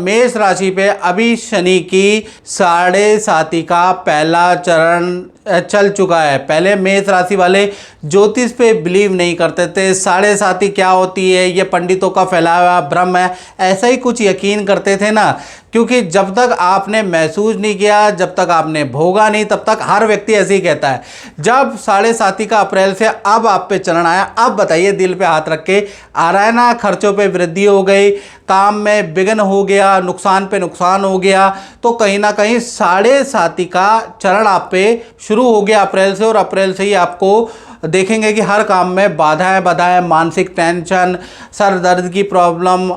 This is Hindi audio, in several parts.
मेष राशि पे अभी शनि की 7.5 का पहला चरण चल चुका है। पहले मेष राशि वाले ज्योतिष पे बिलीव नहीं करते थे, 7.5 क्या होती है, ये पंडितों का फैलाया हुआ भ्रम है, ऐसा ही कुछ यकीन करते थे ना। क्योंकि जब तक आपने महसूस नहीं किया, जब तक आपने भोगा नहीं, तब तक हर व्यक्ति ऐसे ही कहता है। जब 7.5 का अप्रैल से अब आप पे चरण आया, अब बताइए, दिल पे हाथ रख के, आ रहा है ना, खर्चों पे वृद्धि हो गई, काम में विघ्न हो गया, नुकसान पे नुकसान हो गया। तो कहीं ना कहीं 7.5 का चरण आप पे शुरू हो गया अप्रैल से, और अप्रैल से ही आपको देखेंगे कि हर काम में बाधाएं, मानसिक टेंशन, सर दर्द की प्रॉब्लम,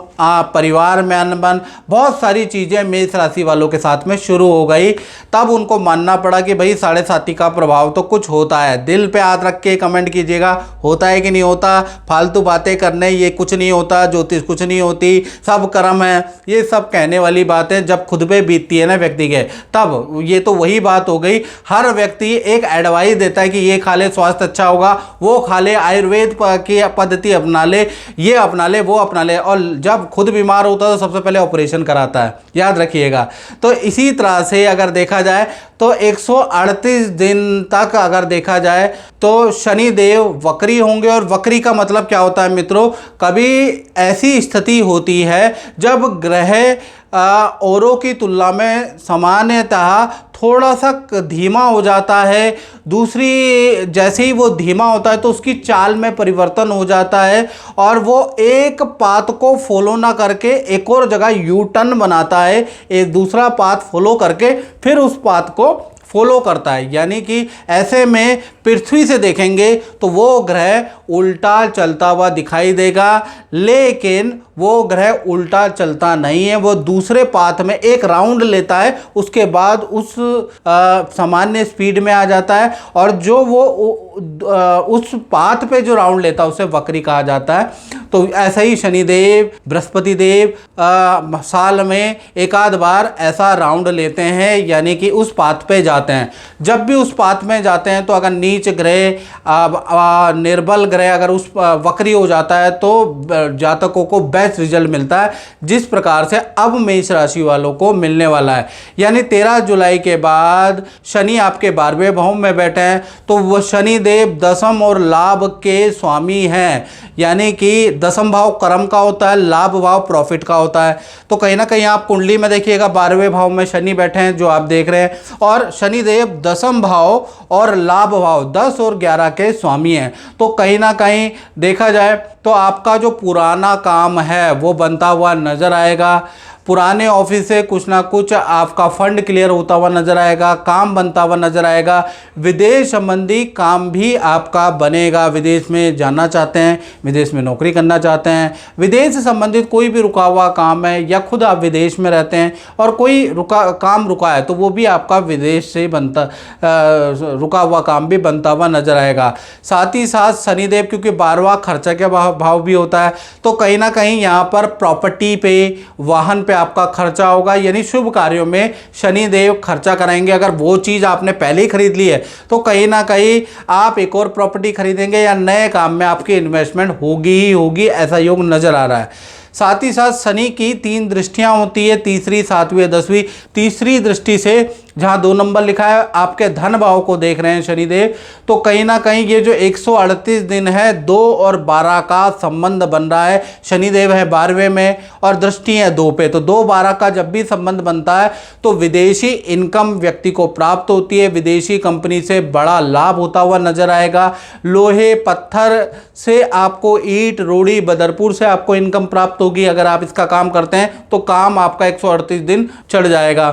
परिवार में अनबन, बहुत सारी चीज़ें मेष राशि वालों के साथ में शुरू हो गई। तब उनको मानना पड़ा कि भाई 7.5 का प्रभाव तो कुछ होता है। दिल पे हाथ रख के कमेंट कीजिएगा, होता है कि नहीं होता। फालतू बातें करने, ये कुछ नहीं होता, ज्योतिष कुछ नहीं होती, सब कर्म है, ये सब कहने वाली बातें जब खुद पे बीतती है ना व्यक्ति के, तब ये तो वही बात हो गई। हर व्यक्ति एक एडवाइस देता है कि ये खा ले स्वास्थ्य अच्छा होगा, वो खा ले, आयुर्वेद की पद्धति अपना ले, ये अपना ले, वो अपना ले, और जब खुद बीमार होता है तो सबसे पहले ऑपरेशन कराता है, याद रखिएगा। तो इसी तरह से अगर देखा जाए तो 138 दिन तक अगर देखा जाए तो शनि देव वक्री होंगे। और वक्री का मतलब क्या होता है मित्रों, कभी ऐसी स्थिति होती है जब ग्रह औरों की तुलना में सामान्यतः थोड़ा सा धीमा हो जाता है। दूसरी, जैसे ही वो धीमा होता है तो उसकी चाल में परिवर्तन हो जाता है, और वो एक पाथ को फॉलो ना करके एक और जगह यू टर्न बनाता है, एक दूसरा पाथ फॉलो करके फिर उस पाथ को फॉलो करता है। यानी कि ऐसे में पृथ्वी से देखेंगे तो वो ग्रह उल्टा चलता हुआ दिखाई देगा, लेकिन वो ग्रह उल्टा चलता नहीं है, वो दूसरे पाथ में एक राउंड लेता है, उसके बाद उस सामान्य स्पीड में आ जाता है, और जो वो उस पाथ पे जो राउंड लेता है उसे वक्री कहा जाता है। तो ऐसा ही शनिदेव, बृहस्पति देव साल में एक आध बार ऐसा राउंड लेते हैं, यानी कि उस पाथ पे जाते हैं। जब भी उस पाथ में जाते हैं तो अगर नीच ग्रह, निर्बल ग्रह अगर उस वक्री हो जाता है तो जातकों को बेस्ट रिजल्ट मिलता है, जिस प्रकार से अब मेष राशि वालों को मिलने वाला है। यानी 13 जुलाई के बाद शनि आपके 12वें भाव में बैठे हैं, तो वह शनि देव दसम और लाभ के स्वामी हैं। यानी कि दसम भाव कर्म का होता है, लाभ भाव प्रॉफिट का होता है। तो कहीं ना कहीं आप कुंडली में देखिएगा 12वें भाव में शनि बैठे हैं, जो आप देख रहे हैं, और शनि देव दसम भाव और लाभ भाव 10 और 11 के स्वामी हैं। तो कहीं ना कहीं देखा जाए तो आपका जो पुराना काम है वो बनता हुआ नजर आएगा। पुराने ऑफिस से कुछ ना कुछ आपका फंड क्लियर होता हुआ नजर आएगा, काम बनता हुआ नजर आएगा। विदेश संबंधी काम भी आपका बनेगा। विदेश में जाना चाहते हैं, विदेश में नौकरी करना चाहते हैं, विदेश से संबंधित कोई भी रुका हुआ काम है, या खुद आप विदेश में रहते हैं और कोई काम रुका है, तो वो भी आपका विदेश से बनता रुका हुआ काम भी बनता हुआ नजर आएगा। साथ ही साथ शनिदेव क्योंकि 12वां खर्चा के भाव भी होता है, तो कहीं ना कहीं यहाँ पर प्रॉपर्टी पे, वाहन पे आपका खर्चा होगा। यानी शुभ कार्यों में शनि देव खर्चा कराएंगे। अगर वो चीज आपने पहले ही खरीद ली है तो कहीं ना कहीं आप एक और प्रॉपर्टी खरीदेंगे, या नए काम में आपकी इन्वेस्टमेंट होगी ही होगी, ऐसा योग नजर आ रहा है। साथ ही साथ शनि की 3 दृष्टियां होती है, तीसरी, 7वीं, 10वीं। तीसरी दृष्टि से जहां 2 नंबर लिखा है, आपके धन भाव को देख रहे हैं शनिदेव, तो कहीं ना कहीं ये जो 138 दिन है 2 और 12 का संबंध बन रहा है। शनिदेव है 12वें में और दृष्टि है 2 पे, तो 2-12 का जब भी संबंध बनता है तो विदेशी इनकम व्यक्ति को प्राप्त होती है, विदेशी कंपनी से बड़ा लाभ होता हुआ नजर आएगा। लोहे पत्थर से आपको, ईंट रोड़ी बदरपुर से आपको इनकम प्राप्त होगी। अगर आप इसका काम करते हैं तो काम आपका 138 दिन चढ़ जाएगा।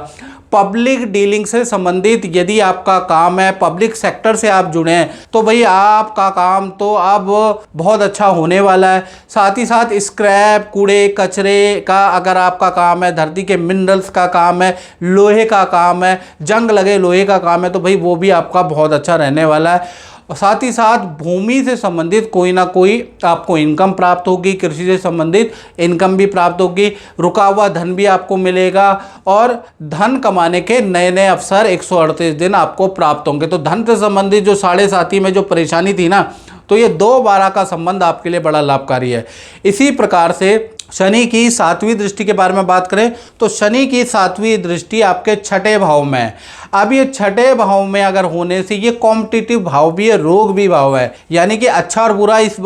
पब्लिक डीलिंग से संबंधित यदि आपका काम है, पब्लिक सेक्टर से आप जुड़े हैं, तो भाई आपका काम तो अब बहुत अच्छा होने वाला है। साथ ही साथ स्क्रैप, कूड़े कचरे का अगर आपका काम है, धरती के मिनरल्स का काम है, लोहे का काम है, जंग लगे लोहे का काम है, तो भाई वो भी आपका बहुत अच्छा रहने वाला है। और साथ ही साथ भूमि से संबंधित कोई ना कोई आपको इनकम प्राप्त होगी, कृषि से संबंधित इनकम भी प्राप्त होगी, रुका हुआ धन भी आपको मिलेगा, और धन कमाने के नए नए अवसर 138 दिन आपको प्राप्त होंगे। तो धन से संबंधित जो 7.5 में जो परेशानी थी ना, तो ये 2-12 का संबंध आपके लिए बड़ा लाभकारी है। इसी प्रकार से शनि की सातवीं दृष्टि के बारे में बात करें तो शनि की सातवीं दृष्टि आपके छठे भाव में है। अब ये छठे भाव में अगर होने से ये कॉम्पिटिटिव भाव भी है, रोग भी भाव है, यानी कि अच्छा और बुरा इस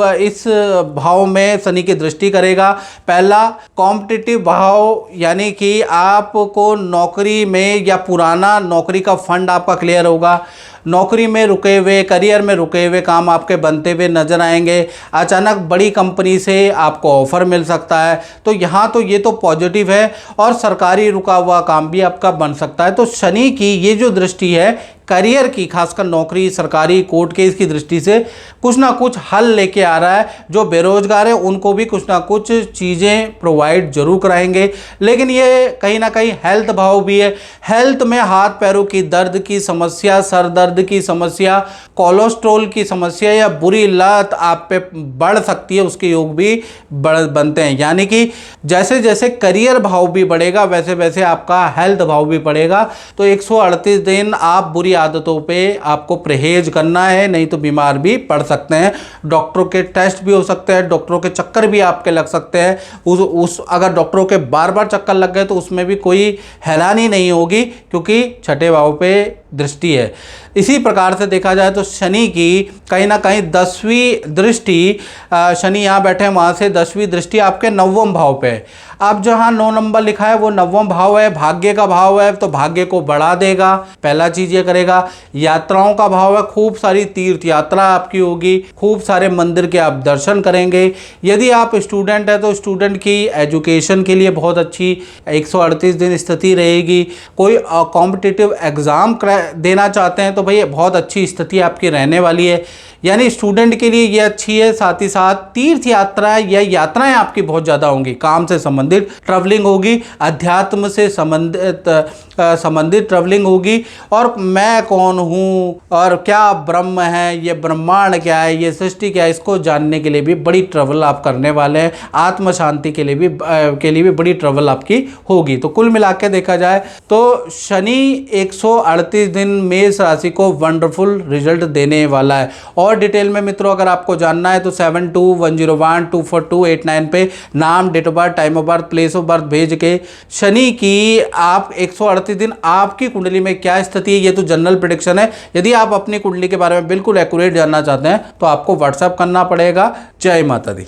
भाव में शनि की दृष्टि करेगा। पहला कॉम्पिटिटिव भाव, यानी कि आपको नौकरी में या पुराना नौकरी का फंड आपका क्लियर होगा, नौकरी में रुके हुए, करियर में रुके हुए काम आपके बनते हुए नजर आएंगे, अचानक बड़ी कंपनी से आपको ऑफर मिल सकता है। तो यहाँ तो ये तो पॉजिटिव है, और सरकारी रुका हुआ काम भी आपका बन सकता है। तो शनि की ये जो दृष्टि है करियर की, खासकर नौकरी, सरकारी, कोर्ट केस की दृष्टि से कुछ ना कुछ हल लेके आ रहा है। जो बेरोजगार है उनको भी कुछ ना कुछ चीज़ें प्रोवाइड जरूर कराएंगे। लेकिन ये कहीं ना कहीं हेल्थ भाव भी है। हेल्थ में हाथ पैरों की दर्द की समस्या, सर दर्द की समस्या, कोलेस्ट्रॉल की समस्या या बुरी लत आप पे बढ़ सकती है, उसके योग भी बनते हैं। यानी कि जैसे जैसे करियर भाव भी बढ़ेगा वैसे वैसे आपका हेल्थ भाव भी बढ़ेगा। तो 138 दिन आप बुरी आदतों पे आपको परहेज करना है, नहीं तो बीमार भी पड़ सकते हैं। डॉक्टरों के टेस्ट भी हो सकते हैं, डॉक्टरों के चक्कर भी आपके लग सकते हैं। अगर डॉक्टरों के बार बार चक्कर लग गए तो उसमें भी कोई हैरानी नहीं होगी, क्योंकि छठे भाव पे दृष्टि है। इसी प्रकार से देखा जाए तो शनि की कहीं ना कहीं 10वीं दृष्टि, शनि यहाँ बैठे हैं वहाँ से 10वीं दृष्टि आपके 9वें भाव पे है। अब जहाँ 9 नंबर लिखा है वो 9वां भाव है, भाग्य का भाव है, तो भाग्य को बढ़ा देगा। पहला चीज ये करेगा। यात्राओं का भाव है, खूब सारी तीर्थ यात्रा आपकी होगी, खूब सारे मंदिर के आप दर्शन करेंगे। यदि आप स्टूडेंट है तो स्टूडेंट की एजुकेशन के लिए बहुत अच्छी 138 दिन स्थिति रहेगी। कोई कॉम्पिटिटिव एग्जाम देना चाहते हैं तो भाई बहुत अच्छी स्थिति आपकी रहने वाली है, यानी स्टूडेंट के लिए ये अच्छी है। साथ ही साथ तीर्थ यात्रा या यात्राएं आपकी बहुत ज़्यादा होंगी, काम से संबंधित ट्रैवलिंग होगी, अध्यात्म से संबंधित ट्रैवलिंग होगी। और मैं कौन हूँ और क्या ब्रह्म है, ये ब्रह्मांड क्या है, ये सृष्टि क्या है, इसको जानने के लिए भी बड़ी ट्रैवल आप करने वाले हैं। आत्म शांति के लिए भी बड़ी ट्रैवल आपकी होगी। तो कुल मिला के देखा जाए तो शनि 138 दिन मेष राशि को वंडरफुल रिजल्ट देने वाला है। और डिटेल में मित्रों अगर आपको जानना है तो 7210124289 पे नाम, date of birth, time of birth, place of birth भेज के शनि की आप 138 दिन आपकी कुंडली में क्या स्थिति है, ये तो जनरल प्रेडिक्शन है। यदि आप अपनी कुंडली के बारे में बिल्कुल एक्यूरेट जानना चाहते हैं तो आपको व्हाट्सएप करना पड़ेगा। जय माता दी।